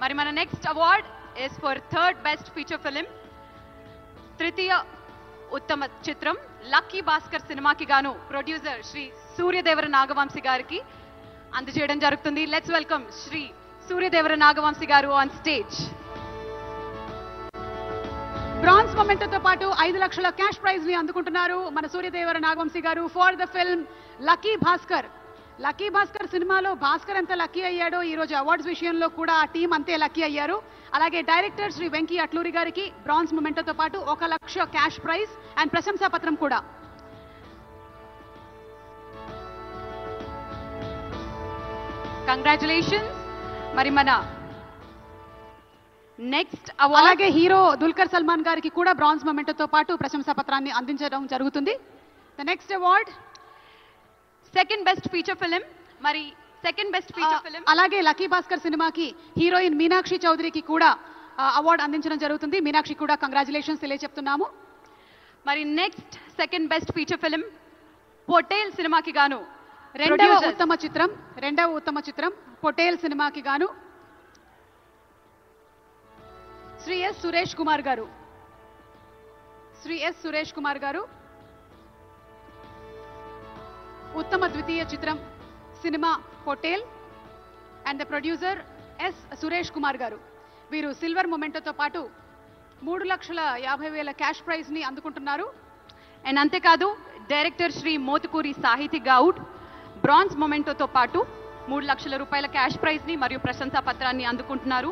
మరి మన next award is for third best feature film, తృతీయ ఉత్తమ చిత్రం లక్కీ భాస్కర్ సినిమాకి గాను ప్రొడ్యూసర్ శ్రీ సూర్యదేవర నాగవంశీ గారికి అందజేయడం జరుగుతుంది. లెట్స్ వెల్కమ్ శ్రీ సూర్యదేవర నాగవంశీ గారు ఆన్ స్టేజ్. బ్రాంజ్ మొమెంటోతో పాటు 5 లక్షల క్యాష్ ప్రైజ్ ని అందుకుంటున్నారు మన సూర్యదేవర నాగవంశీ గారు for the film lucky Bhaskar. Lucky Bhaskar సినిమాలో భాస్కర్ ఎంత లక్కీ అయ్యాడో ఈ రోజు అవార్డ్స్ విషయంలో కూడా ఆ టీం అంతే లక్కీ అయ్యారు. అలాగే డైరెక్టర్ శ్రీ వెంకీ అట్లూరి గారికి బ్రాంజ్ మొమెంటోతో పాటు 1 లక్ష క్యాష్ ప్రైజ్ అండ్ ప్రశంసా పత్రం కూడా. కంగ్రాచులేషన్స్. మరి మన నెక్స్ట్ అవార్డ్, అలాగే హీరో దుల్కర్ సల్మాన్ గారికి కూడా బ్రాంజ్ మొమెంటోతో పాటు ప్రశంసా పత్రాన్ని అందించడం జరుగుతుంది. The next award second best feature film. మరి సెకండ్ బెస్ట్ ఫీచర్ ఫిలిం అలాగే లక్కీ భాస్కర్ సినిమాకి హీరోయిన్ మీనాక్షి చౌదరికి కూడా అవార్డు అందించడం జరుగుతుంది. మీనాక్షి కూడా కంగ్రాచులేషన్స్ తెలియజెప్తున్నాము. మరి next second best feature film Potel సినిమాకి గాను రెండవ ఉత్తమ చిత్రం పొటేల్ సినిమాకి గాను శ్రీ ఎస్ సురేష్ కుమార్ గారు. ఉత్తమ ద్వితీయ చిత్రం సినిమా Potel and the producer S Suresh Kumar గారు. వీరు సిల్వర్ మొమెంటోతో పాటు 3,50,000 క్యాష్ ప్రైజ్ ని అందుకుంటున్నారు. అండ్ అంతేకాదు డైరెక్టర్ శ్రీ మోతుకూరి సాహితీ గౌడ్ బ్రాంజ్ మొమెంటోతో పాటు 3 లక్షల రూపాయల క్యాష్ ప్రైజ్ ని మరియు ప్రశంసా పత్రాన్ని అందుకుంటున్నారు.